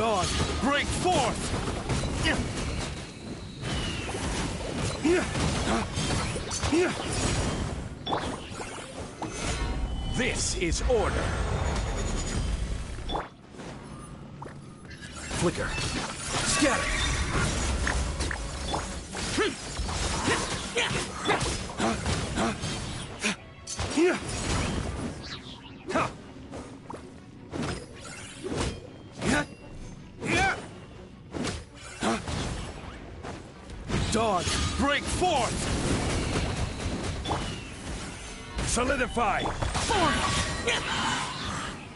Dawn, break forth! This is order. Flicker. Scatter. Dawn, break forth! Solidify!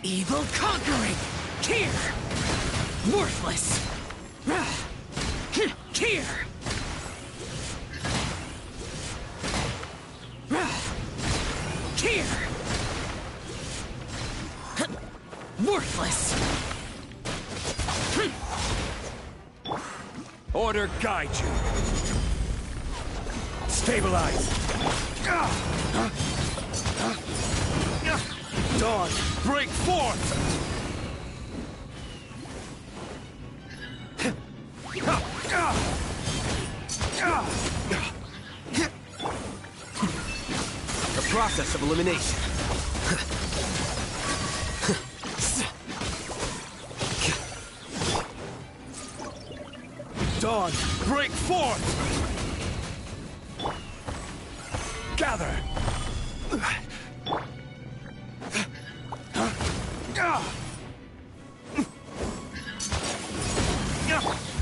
Evil conquering! Here! Worthless! Here! Here! Worthless! Order guide you. Stabilize. Dawn, break forth! The process of elimination. Dawn, break forth! Gather!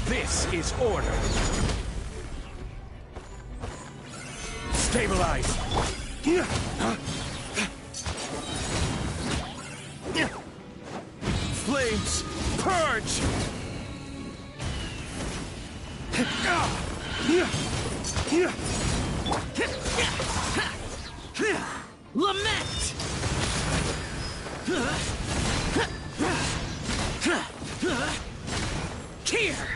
This is order. Stabilize. Flames, purge! Lament! Here!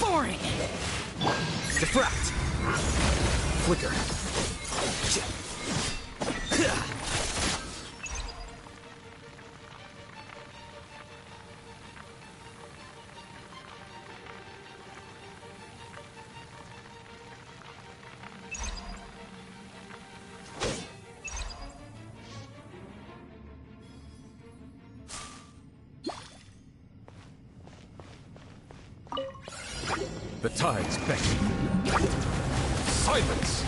Boring! Diffract. Flicker. The tides beckon. Silence!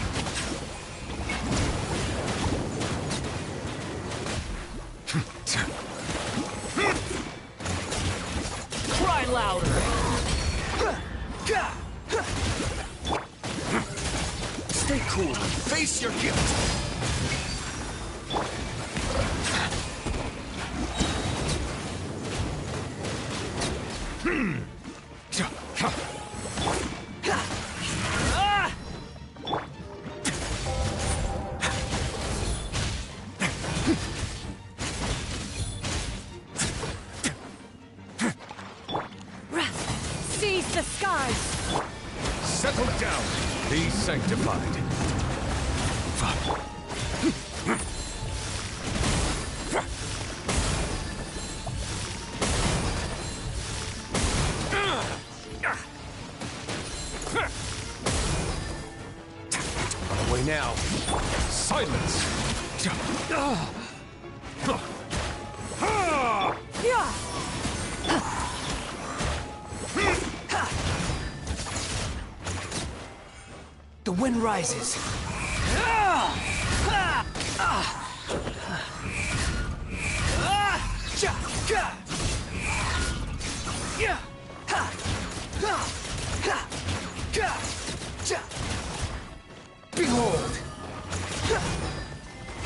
Cry louder! Stay cool. Face your guilt. Seize the skies! Settle down. Be sanctified. On the way now. Silence. Yeah! The wind rises. Behold!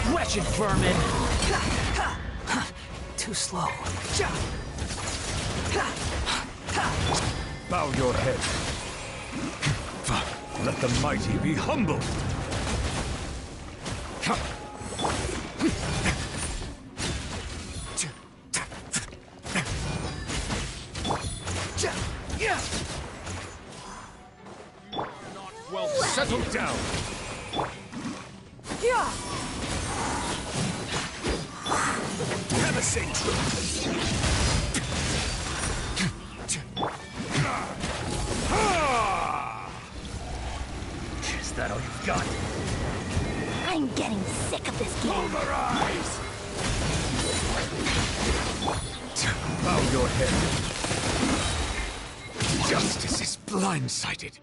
Wretched vermin! Too slow. Bow your head. Let the mighty be humbled. Well, settle down. Yeah! Get never say true. Is that all you've got? I'm getting sick of this game. Pulverize! Bow your head. Justice is blindsided.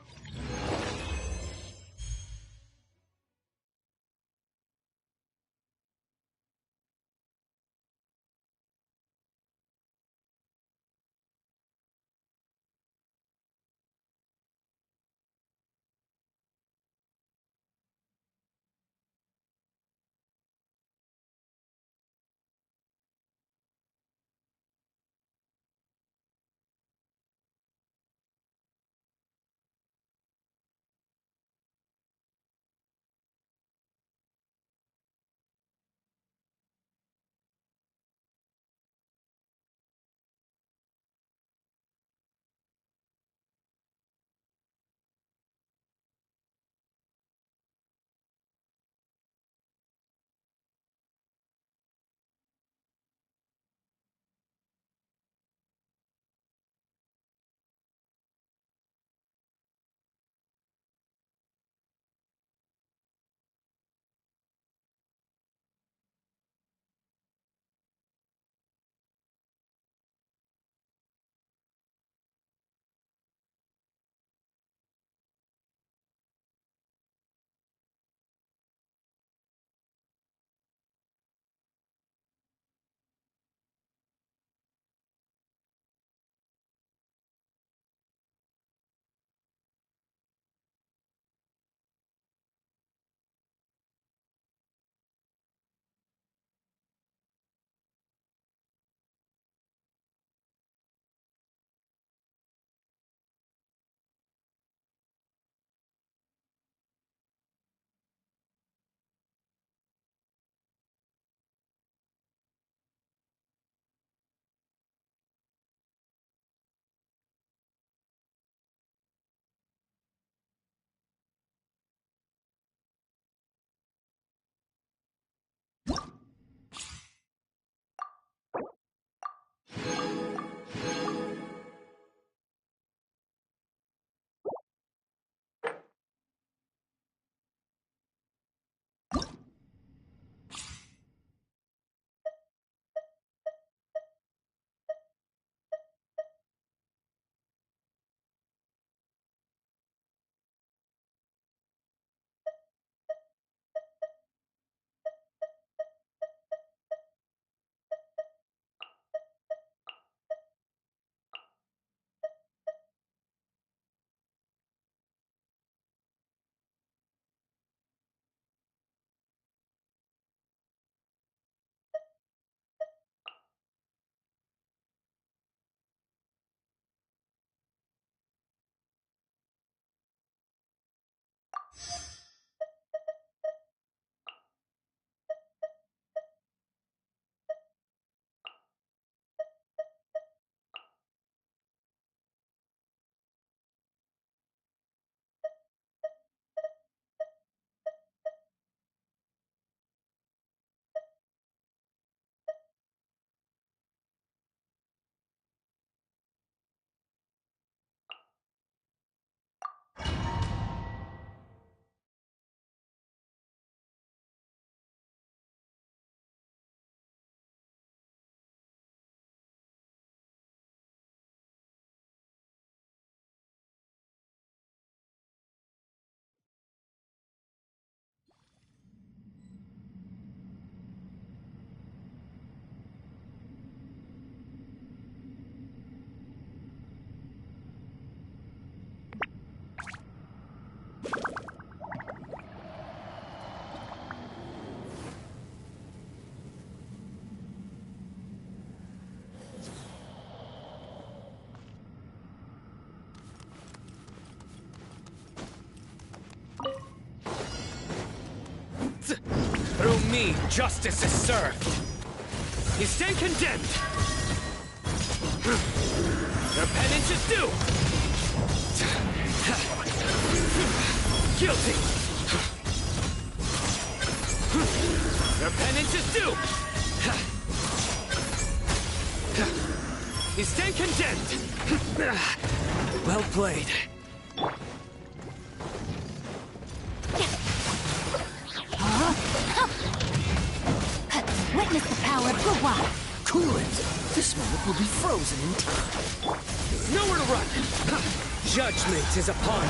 Through me, justice is served. You stand condemned. Your penance is due. Guilty. Your penance is due. You stand condemned! Well played. Witness the power of Gua. Cool it. This moment will be frozen in time. Nowhere to run! Judgment is upon you.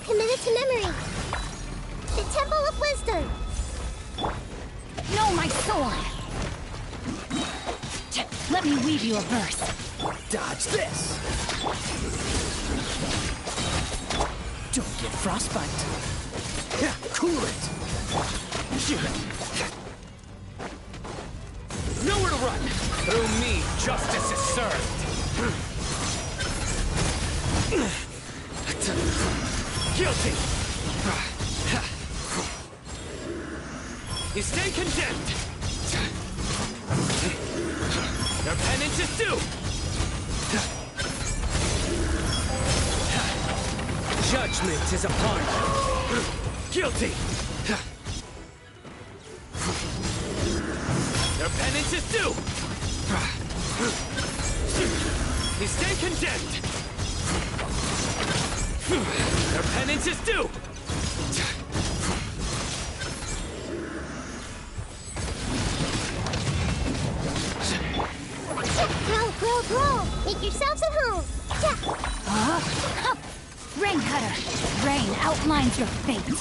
Committed to memory. The Temple of Wisdom. Know my sword. Let me weave you a verse. Dodge this. Don't get frostbite. Cool it. Nowhere to run! Through me, justice is served! Guilty! You stand condemned! Your penance is due! Judgment is upon you! Guilty! Your penance is due! You stand condemned! Your penance is due! Roll! Make yourselves at home! Rain Cutter! Rain outlines your fate!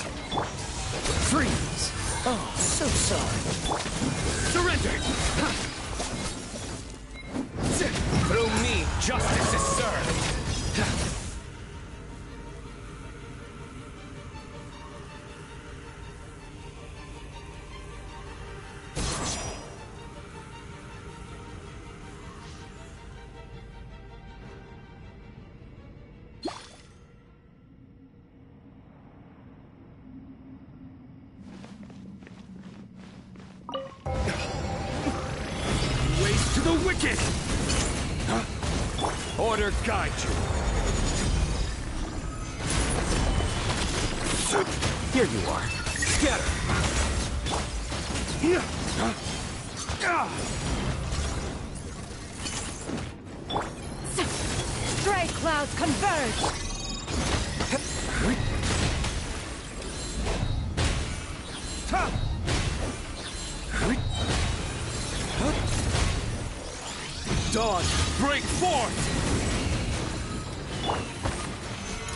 Freeze. Oh, so sorry. Surrender! Through me, justice is served! Waste to the wicked! Order guide you. Here you are. Scatter! Stray clouds converge. Dawn, break forth!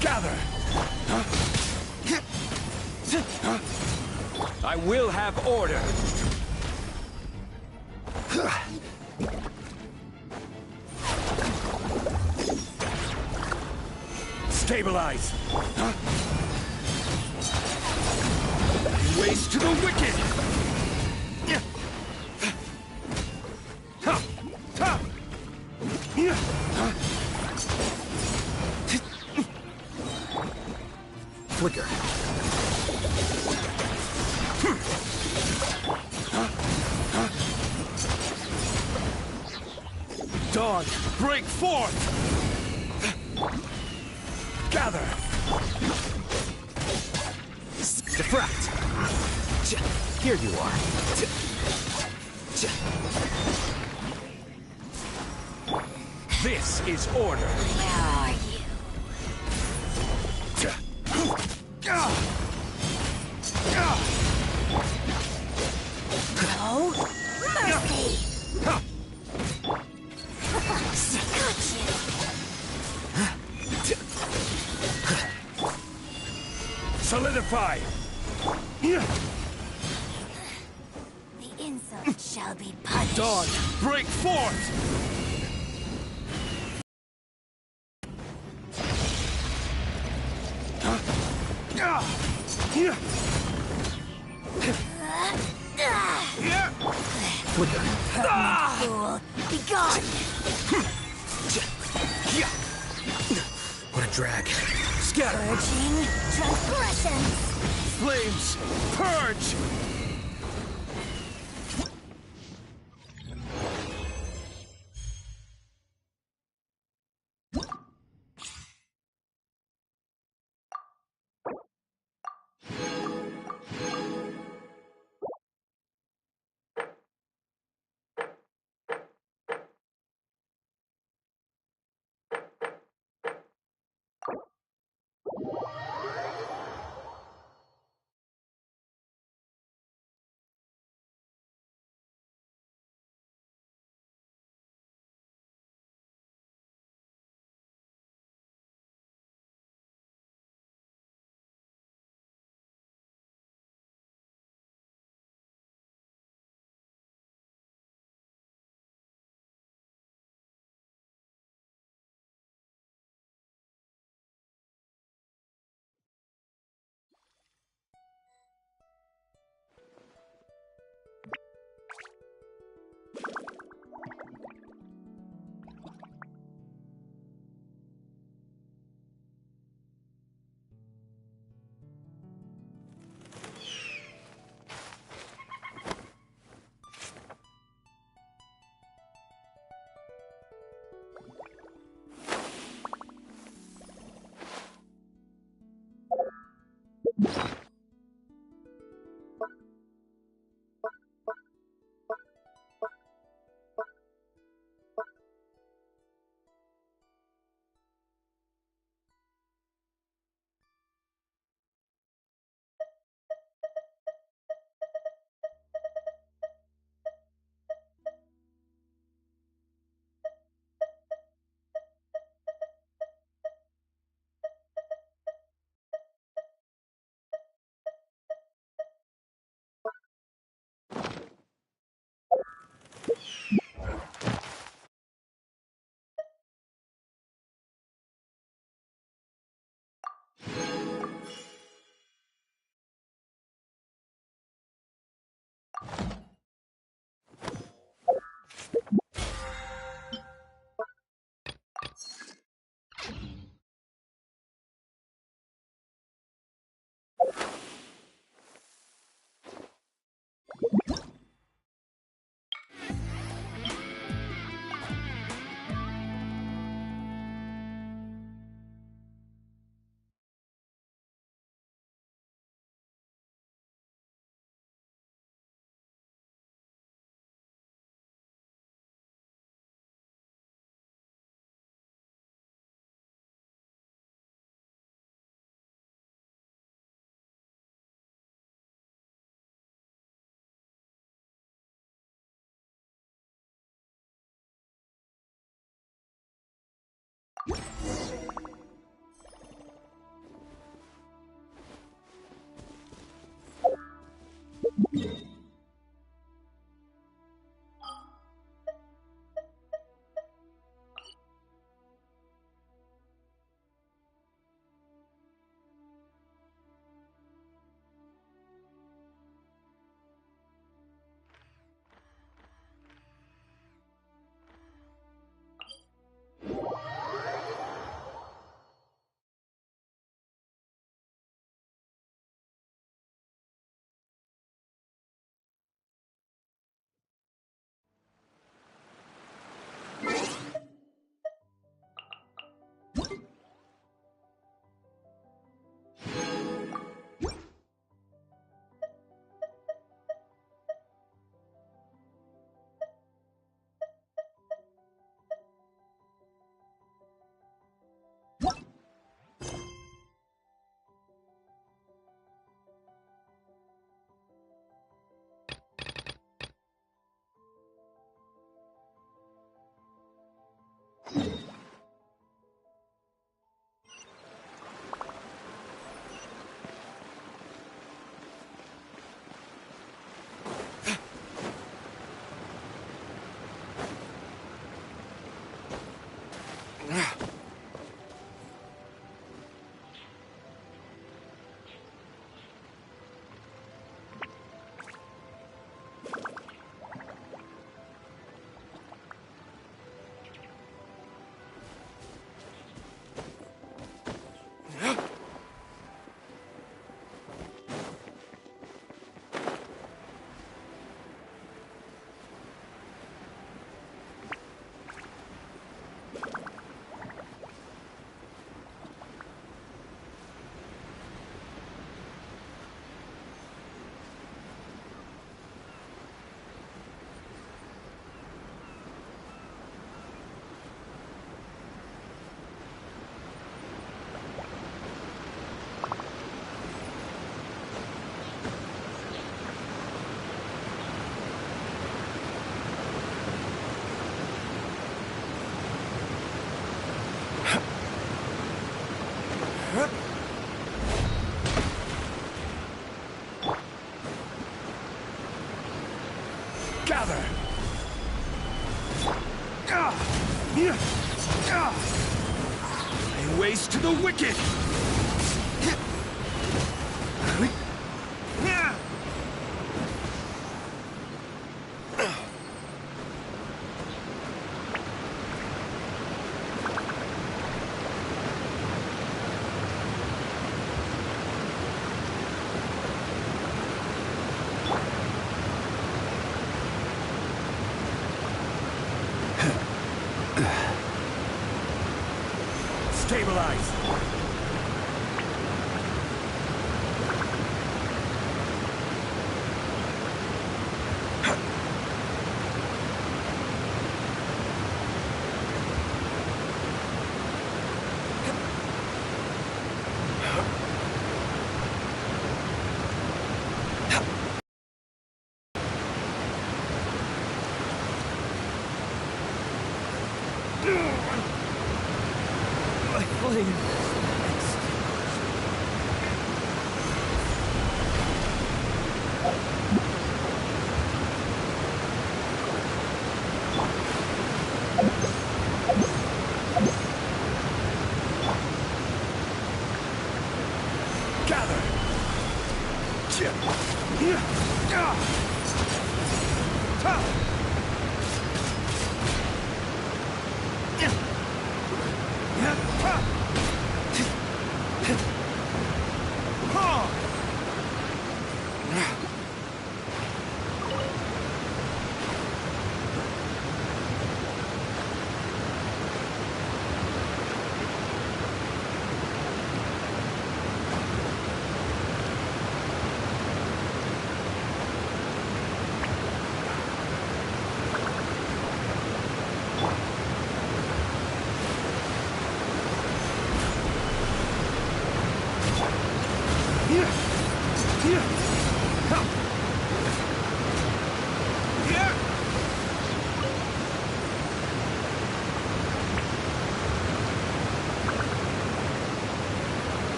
Gather! I will have order! Stabilize! Waste to the wicked! Flicker. Dawn, break forth! Gather! Diffract. Here you are. This is order! Where are you? No mercy! Got you! Solidify! The insult shall be punished. Dawn, break forth! Flicker. Fool, be gone! What a drag. Scatter! Purging transgressions! Flames, purge! Gather! Lay waste to the wicked! Stabilize!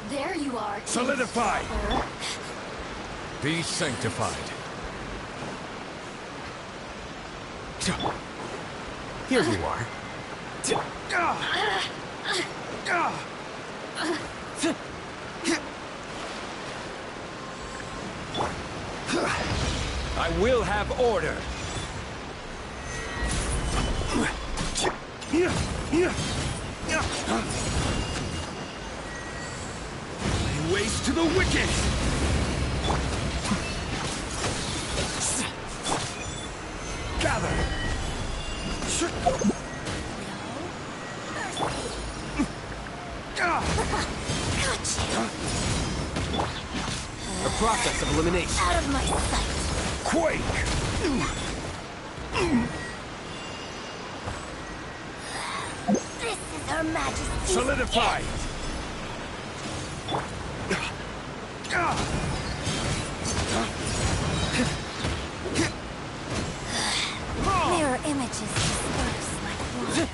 There you are. Solidify! Be sanctified. Here you are. I will have order. Lay waste to the wicked! Gather! A process of elimination. Out of my sight. Quake! This is Her Majesty's Solidify! mirror images disperse like water.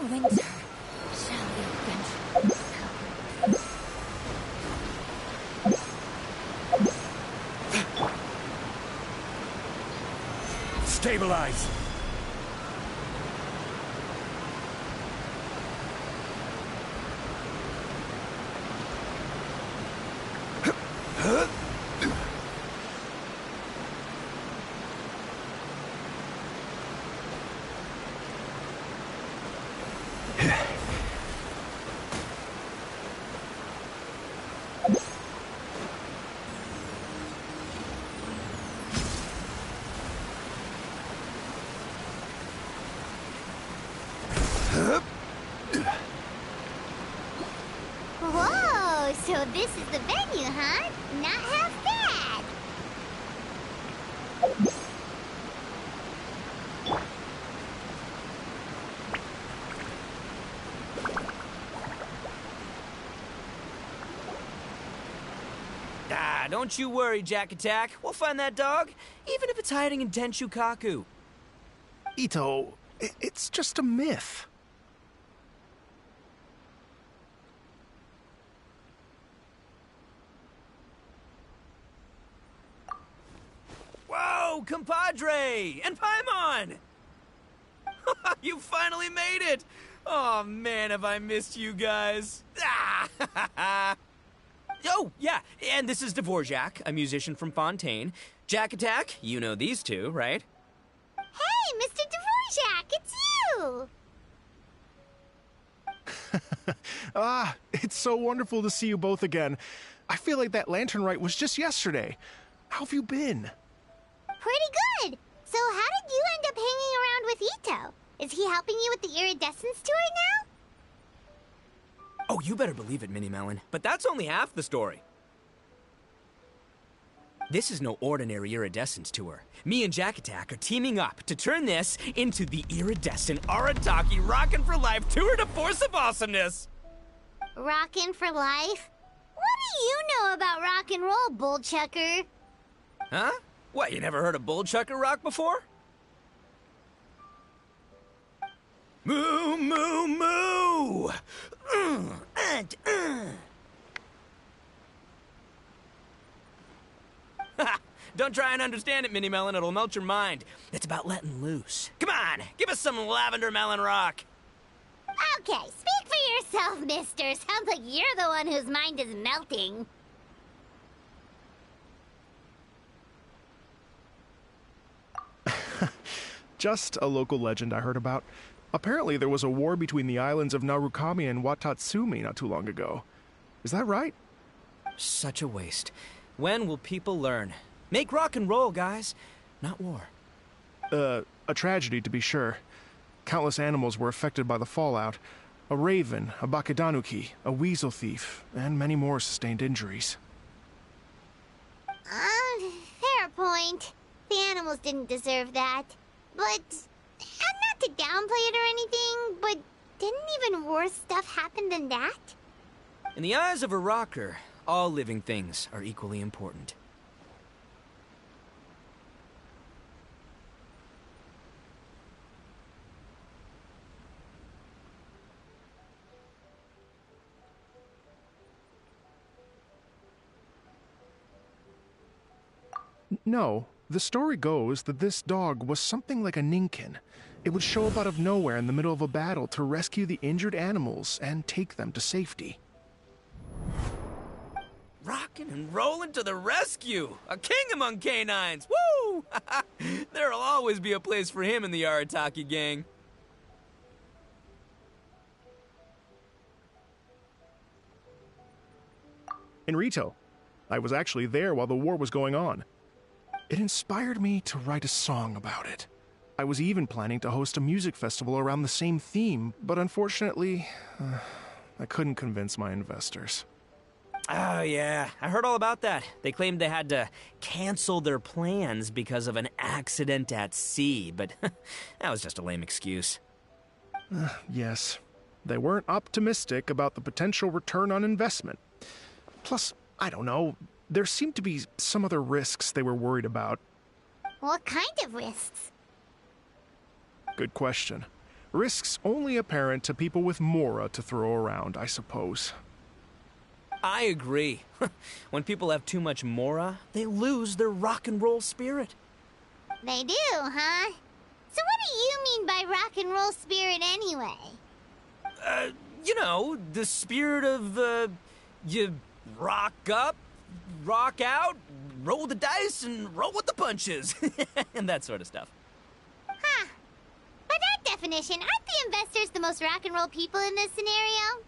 Winter shall be adventurous. Stabilize! Whoa, so this is the venue, huh? Not half bad. Ah, don't you worry, Jack Attack. We'll find that dog, even if it's hiding in Tenshukaku. Ito, it's just a myth. Whoa, compadre! And Paimon! You finally made it! Oh man, have I missed you guys. Ah! Oh, yeah, and this is Dvorak, a musician from Fontaine. Jack Attack, you know these two, right? Hey, Mr. Dvorak, it's you! It's so wonderful to see you both again. I feel like that lantern rite was just yesterday. How have you been? Pretty good. So how did you end up hanging around with Ito? Is he helping you with the iridescence tour now? Oh, you better believe it, Minnie Melon. But that's only half the story. This is no ordinary iridescence tour. Me and Jack Attack are teaming up to turn this into the iridescent Arataki Rockin' for Life Tour de Force of Awesomeness! Rockin' for life? What do you know about rock and roll, bullchucker? Huh? What, you never heard a bullchucker rock before? Moo, moo, moo! Don't try and understand it, Minnie Melon. It'll melt your mind. It's about letting loose. Come on, give us some lavender melon rock. Okay, speak for yourself, mister. Sounds like you're the one whose mind is melting. Just a local legend I heard about. Apparently there was a war between the islands of Narukami and Watatsumi not too long ago. Is that right? Such a waste. When will people learn? Make rock and roll, guys, not war. A tragedy to be sure. Countless animals were affected by the fallout. A raven, a bakedanuki, a weasel thief, and many more sustained injuries. Fair point. The animals didn't deserve that. But, not to downplay it or anything, but didn't even worse stuff happen than that? In the eyes of a rocker, all living things are equally important. No, the story goes that this dog was something like a ninkin. It would show up out of nowhere in the middle of a battle to rescue the injured animals and take them to safety. Rockin' and rollin' to the rescue! A king among canines! Woo! There'll always be a place for him in the Arataki gang. In Rito, I was actually there while the war was going on. It inspired me to write a song about it. I was even planning to host a music festival around the same theme, but unfortunately, I couldn't convince my investors. Oh, yeah. I heard all about that. They claimed they had to cancel their plans because of an accident at sea, but that was just a lame excuse. Yes, they weren't optimistic about the potential return on investment. Plus, I don't know, there seemed to be some other risks they were worried about. What kind of risks? Good question. Risks only apparent to people with mora to throw around, I suppose. I agree. When people have too much mora, they lose their rock and roll spirit. They do, huh? So what do you mean by rock and roll spirit anyway? You know, the spirit of, you rock up, rock out, roll the dice, and roll with the punches. And that sort of stuff. Huh. By that definition, aren't the investors the most rock and roll people in this scenario?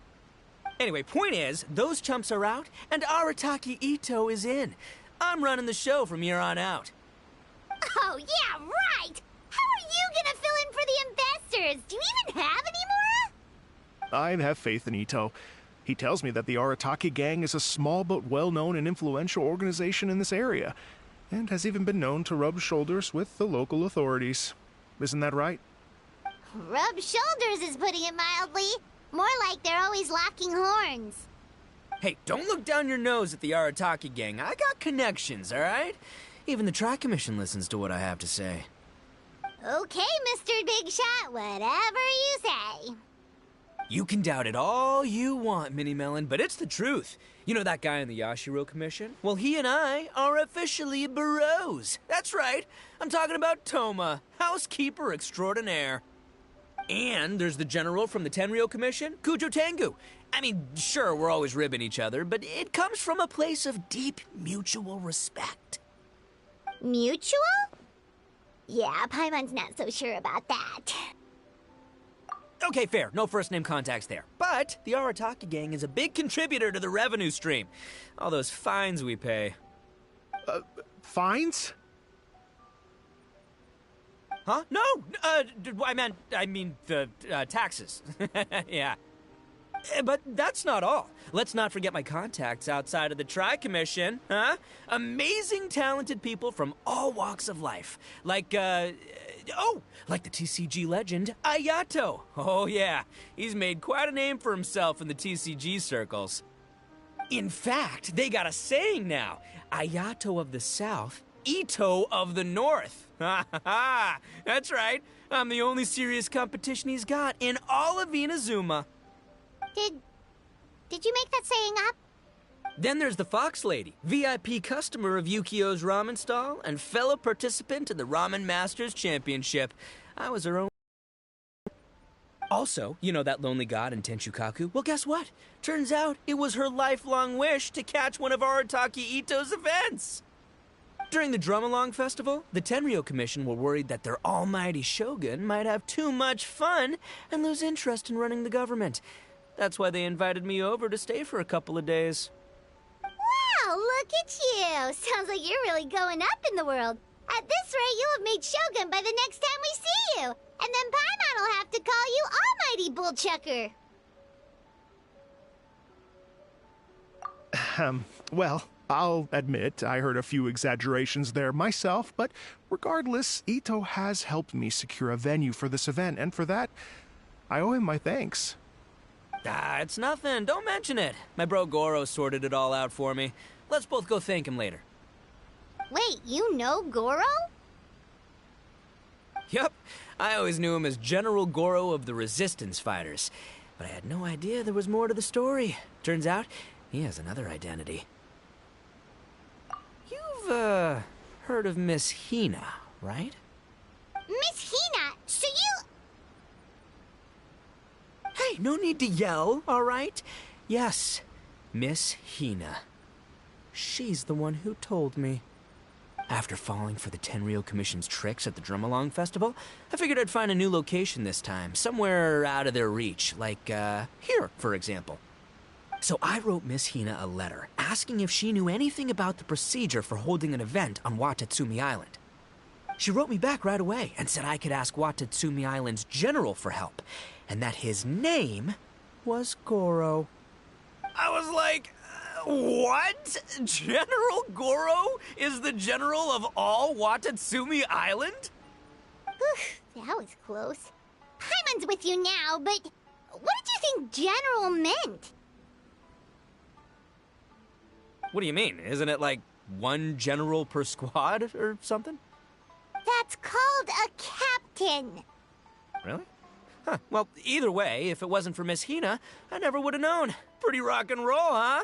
Anyway, point is, those chumps are out, and Arataki Ito is in. I'm running the show from here on out. Oh, yeah, right! How are you gonna fill in for the investors? Do you even have any mora? I have faith in Ito. He tells me that the Arataki gang is a small but well-known and influential organization in this area, and has even been known to rub shoulders with the local authorities. Isn't that right? Rub shoulders is putting it mildly. More like they're always locking horns. Hey, don't look down your nose at the Arataki gang. I got connections, all right? Even the Tri-Commission listens to what I have to say. Okay, Mr. Big Shot, whatever you say. You can doubt it all you want, Mini Melon, but it's the truth. You know that guy in the Yashiro Commission? Well, he and I are officially bros. That's right. I'm talking about Toma, housekeeper extraordinaire. And there's the general from the Tenryo Commission, Kujo Tengu. I mean, sure, we're always ribbing each other, but it comes from a place of deep mutual respect. Mutual? Yeah, Paimon's not so sure about that. Okay, fair. No first-name contacts there. But the Arataki gang is a big contributor to the revenue stream. All those fines we pay. Fines? Huh? No! I mean the taxes. Yeah. But that's not all. Let's not forget my contacts outside of the Tri-Commission, huh? Amazing, talented people from all walks of life. Like the TCG legend, Ayato. Oh, yeah. He's made quite a name for himself in the TCG circles. In fact, they got a saying now. Ayato of the South, Ito of the North. Ha ha ha! That's right. I'm the only serious competition he's got in all of Inazuma. Did you make that saying up? Then there's the Fox Lady, VIP customer of Yukio's ramen stall and fellow participant in the Ramen Masters Championship. I was her own. Also, you know that lonely god in Tenchukaku? Well, guess what? Turns out it was her lifelong wish to catch one of Arataki Ito's events. During the Drum-Along Festival, the Tenryo Commission were worried that their almighty shogun might have too much fun and lose interest in running the government. That's why they invited me over to stay for a couple of days. Wow, look at you! Sounds like you're really going up in the world. At this rate, you'll have made Shogun by the next time we see you. And then Paimon will have to call you Almighty Bullchucker. Well, I'll admit I heard a few exaggerations there myself, but regardless, Ito has helped me secure a venue for this event, and for that, I owe him my thanks. Ah, it's nothing. Don't mention it. My bro Goro sorted it all out for me. Let's both go thank him later. Wait, you know Goro? Yep, I always knew him as General Goro of the Resistance Fighters. But I had no idea there was more to the story. Turns out, he has another identity. You've, heard of Miss Hina, right? Miss Hina, so you... Hey, no need to yell, all right? Yes, Miss Hina. She's the one who told me. After falling for the Tenryou Commission's tricks at the Drumalong Festival, I figured I'd find a new location this time, somewhere out of their reach, like, here, for example. So I wrote Miss Hina a letter, asking if she knew anything about the procedure for holding an event on Watatsumi Island. She wrote me back right away and said I could ask Watatsumi Island's general for help, and that his name was Goro. I was like, what? General Goro is the general of all Watatsumi Island? Oof, that was close. Paimon's with you now, but what did you think general meant? What do you mean? Isn't it like one general per squad or something? That's called a captain. Really? Huh. Well, either way, if it wasn't for Miss Hina, I never would have known. Pretty rock and roll, huh?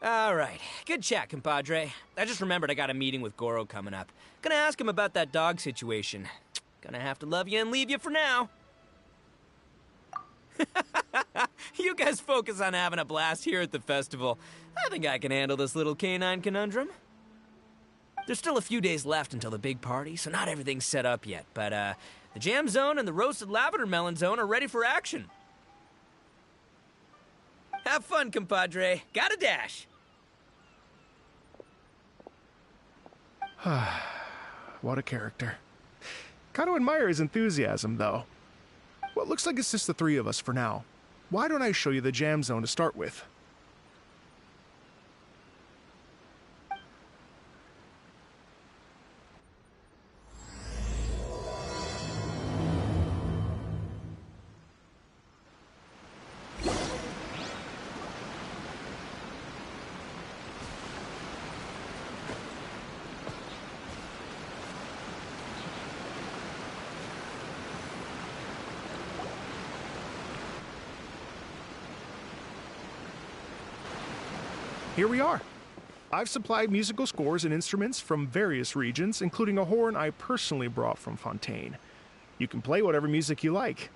All right. Good chat, compadre. I just remembered I got a meeting with Goro coming up. Gonna ask him about that dog situation. Gonna have to love you and leave you for now. You guys focus on having a blast here at the festival. I think I can handle this little canine conundrum. There's still a few days left until the big party, so not everything's set up yet, but the jam zone and the roasted lavender melon zone are ready for action. Have fun, compadre. Got a dash. What a character. Gotta admire his enthusiasm, though. Well, it looks like it's just the three of us for now. Why don't I show you the jam zone to start with? Here we are. I've supplied musical scores and instruments from various regions, including a horn I personally brought from Fontaine. You can play whatever music you like.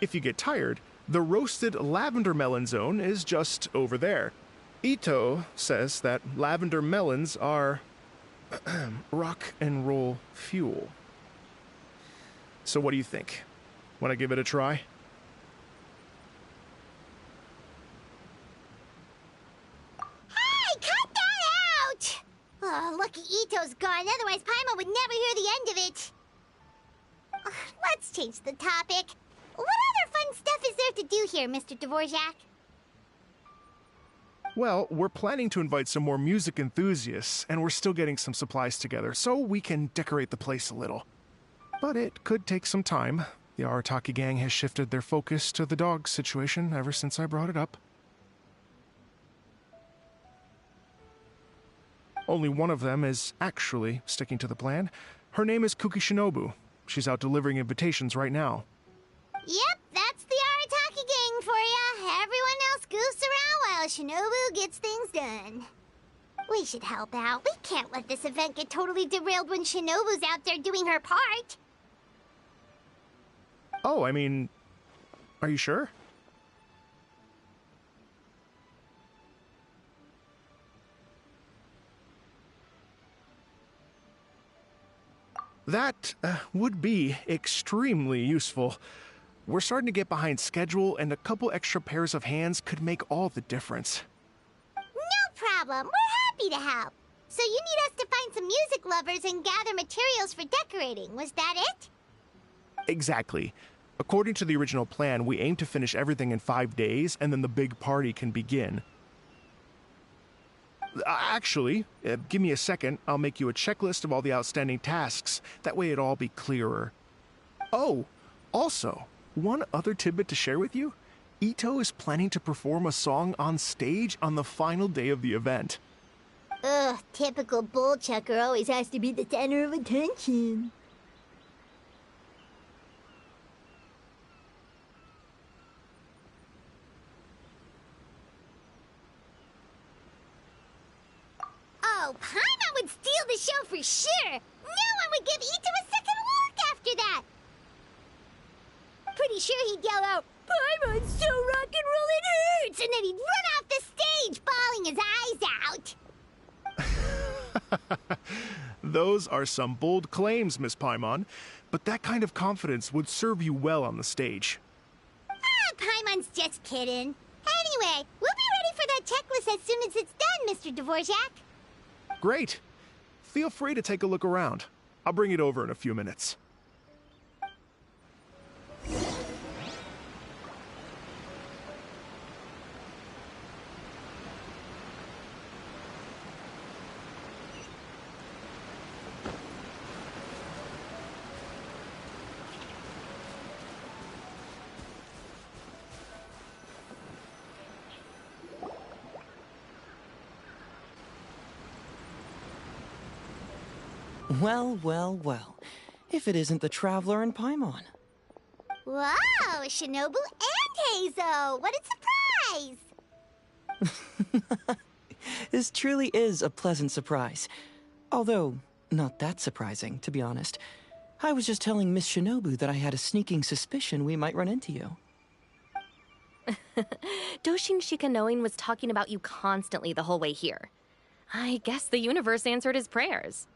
If you get tired, the roasted lavender melon zone is just over there. Ito says that lavender melons are rock and roll fuel. So what do you think? Want to give it a try? Oh, lucky Ito's gone, otherwise Paimon would never hear the end of it. Let's change the topic. What other fun stuff is there to do here, Mr. Dvorak? Well, we're planning to invite some more music enthusiasts, and we're still getting some supplies together, so we can decorate the place a little. But it could take some time. The Arataki gang has shifted their focus to the dog situation ever since I brought it up. Only one of them is actually sticking to the plan. Her name is Kuki Shinobu. She's out delivering invitations right now. Yep, that's the Arataki gang for ya. Everyone else goofs around while Shinobu gets things done. We should help out. We can't let this event get totally derailed when Shinobu's out there doing her part. Oh, I mean, are you sure? That would be extremely useful. We're starting to get behind schedule, and a couple extra pairs of hands could make all the difference. No problem. We're happy to help. So you need us to find some music lovers and gather materials for decorating. Was that it? Exactly. According to the original plan, we aim to finish everything in 5 days, and then the big party can begin. Actually, give me a second. I'll make you a checklist of all the outstanding tasks. That way it'll all be clearer. Oh, also, one other tidbit to share with you. Ito is planning to perform a song on stage on the final day of the event. Ugh, typical bull chucker always has to be the center of attention. Oh, Paimon would steal the show for sure! No one would give Ito a second look after that! Pretty sure he'd yell out, "Paimon's so rock and roll it hurts!" And then he'd run off the stage, bawling his eyes out! Those are some bold claims, Miss Paimon, but that kind of confidence would serve you well on the stage. Ah, Paimon's just kidding. Anyway, we'll be ready for that checklist as soon as it's done, Mr. Dvorak. Great. Feel free to take a look around. I'll bring it over in a few minutes. Well, well, well. If it isn't the Traveler and Paimon. Wow, Shinobu and Heizo! What a surprise! This truly is a pleasant surprise. Although, not that surprising, to be honest. I was just telling Miss Shinobu that I had a sneaking suspicion we might run into you. Doshin Shikanoin was talking about you constantly the whole way here. I guess the universe answered his prayers.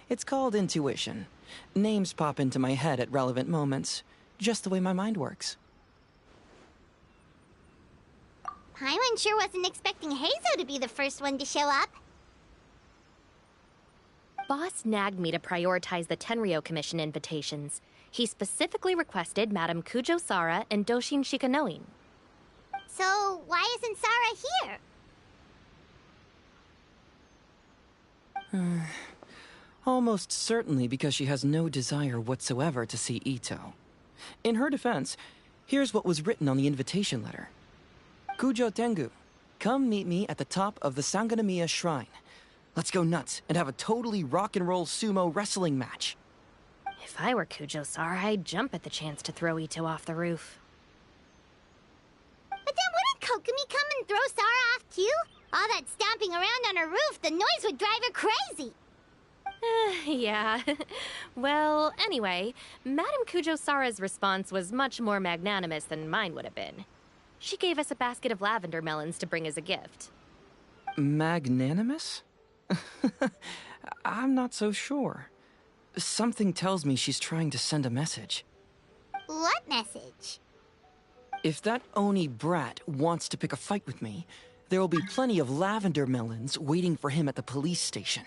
It's called intuition. Names pop into my head at relevant moments, just the way my mind works. Paimon sure wasn't expecting Heizo to be the first one to show up. Boss nagged me to prioritize the Tenryo Commission invitations. He specifically requested Madame Kujo Sara and Doshin Shikanoin. So, why isn't Sara here? Almost certainly because she has no desire whatsoever to see Ito. In her defense, here's what was written on the invitation letter. Kujo Tengu, come meet me at the top of the Sanganamiya Shrine. Let's go nuts and have a totally rock and roll sumo wrestling match. If I were Kujo Sara, I'd jump at the chance to throw Ito off the roof. But then wouldn't Kokumi come and throw Sara off too? All that stomping around on her roof, the noise would drive her crazy. Yeah. Well, anyway, Madame Kujo Sara's response was much more magnanimous than mine would have been. She gave us a basket of lavender melons to bring as a gift. Magnanimous? I'm not so sure. Something tells me she's trying to send a message. What message? If that Oni brat wants to pick a fight with me, there will be plenty of lavender melons waiting for him at the police station.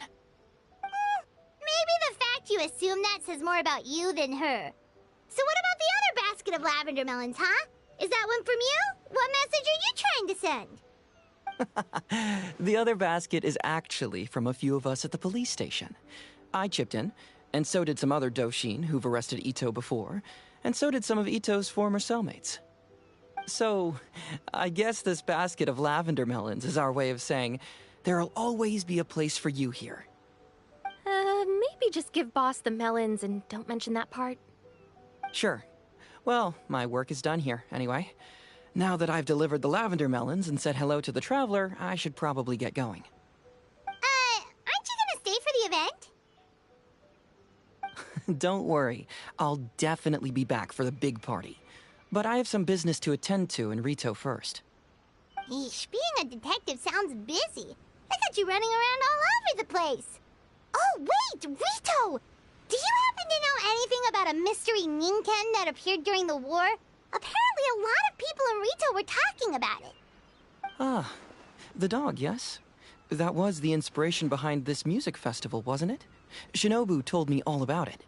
Maybe the fact you assume that says more about you than her. So what about the other basket of lavender melons, huh? Is that one from you? What message are you trying to send? The other basket is actually from a few of us at the police station. I chipped in, and so did some other Doshin who've arrested Ito before, and so did some of Ito's former cellmates. So, I guess this basket of lavender melons is our way of saying, there'll always be a place for you here. Maybe just give Boss the melons and don't mention that part. Sure. Well, my work is done here, anyway. Now that I've delivered the lavender melons and said hello to the Traveler, I should probably get going. Aren't you gonna stay for the event? Don't worry, I'll definitely be back for the big party. But I have some business to attend to in Rito first. Eesh, being a detective sounds busy. I got you running around all over the place. Oh, wait, Rito! Do you happen to know anything about a mystery Ninken that appeared during the war? Apparently a lot of people in Rito were talking about it. Ah, the dog, yes? That was the inspiration behind this music festival, wasn't it? Shinobu told me all about it.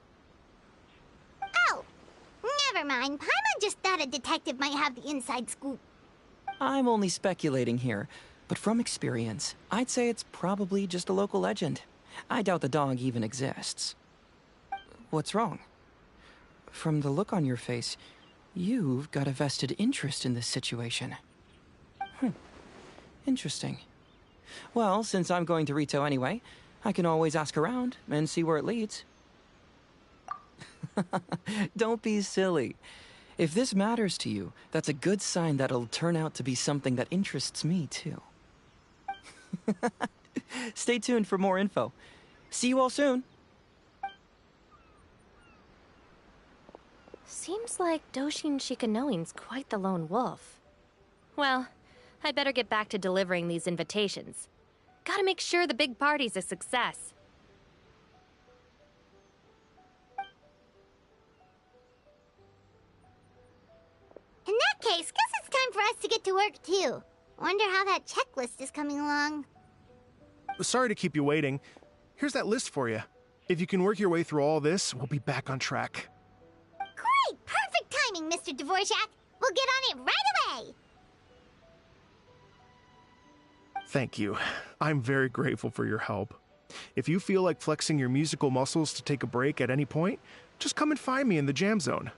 Oh, never mind. Paimon just thought a detective might have the inside scoop. I'm only speculating here, but from experience, I'd say it's probably just a local legend. I doubt the dog even exists. What's wrong? From the look on your face, you've got a vested interest in this situation. Interesting. Well, since I'm going to Rito anyway, I can always ask around and see where it leads. Don't be silly. If this matters to you, that's a good sign that it'll turn out to be something that interests me, too. Stay tuned for more info. See you all soon. Seems like Doshin Shikanoin's quite the lone wolf. Well, I better get back to delivering these invitations. Gotta make sure the big party's a success. In that case, guess it's time for us to get to work, too. Wonder how that checklist is coming along. Sorry to keep you waiting. Here's that list for you. If you can work your way through all this, we'll be back on track. Great! Perfect timing, Mr. Dvorak! We'll get on it right away! Thank you. I'm very grateful for your help. If you feel like flexing your musical muscles to take a break at any point, just come and find me in the jam zone.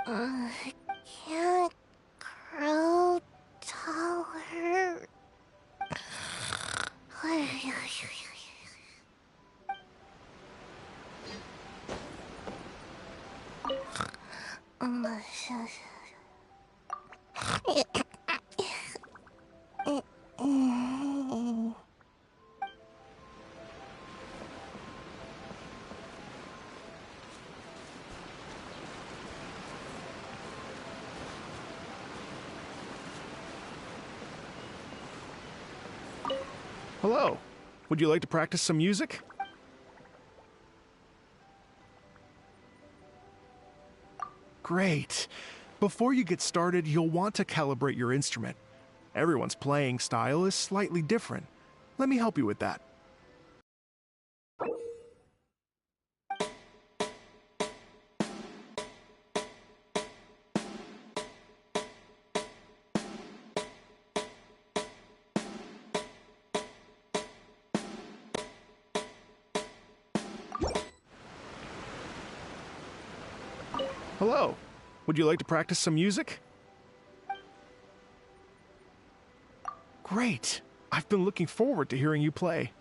I can't grow taller. Hello. Would you like to practice some music? Great. Before you get started, you'll want to calibrate your instrument. Everyone's playing style is slightly different. Let me help you with that. Hello. Would you like to practice some music? Great. I've been looking forward to hearing you play.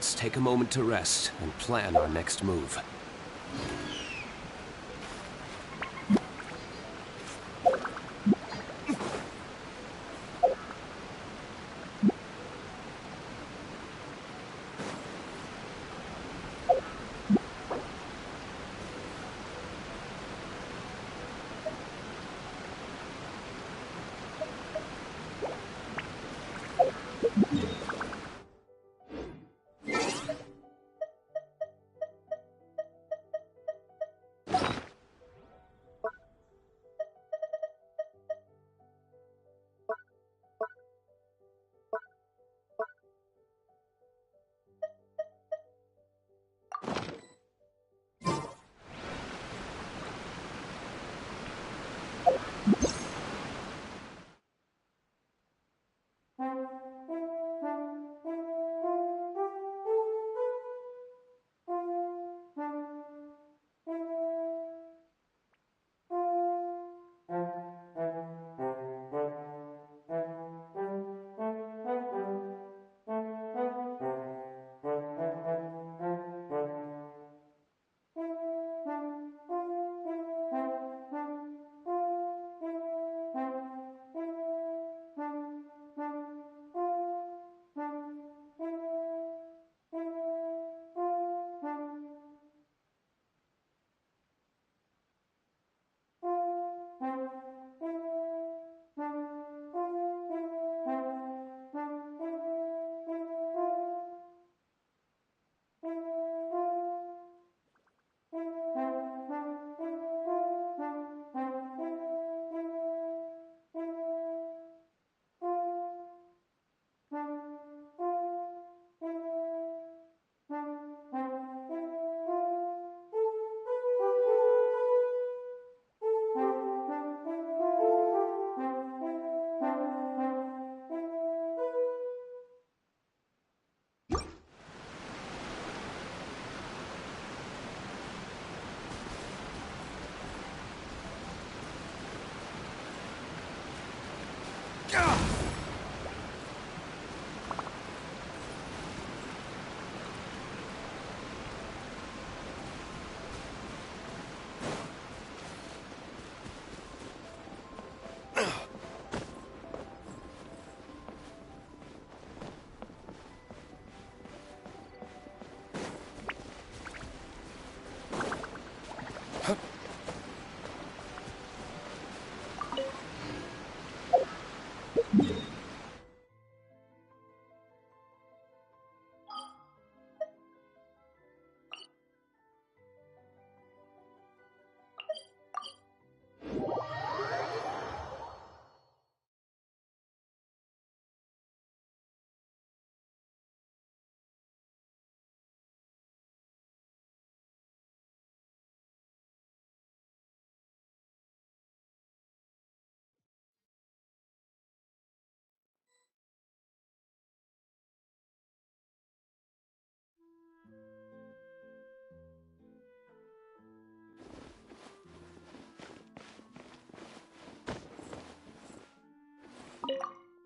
Let's take a moment to rest and plan our next move.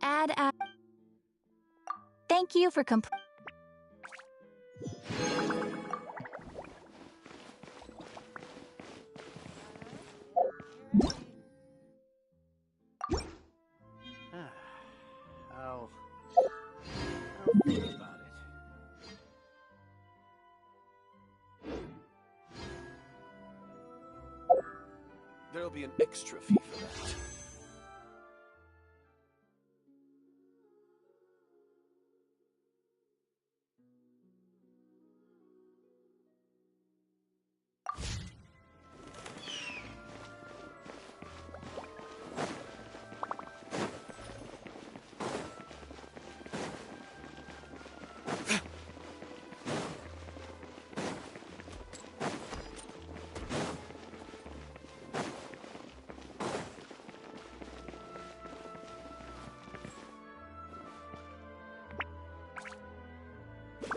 Add. Thank you for I'll think about it. There'll be an extra fee for that.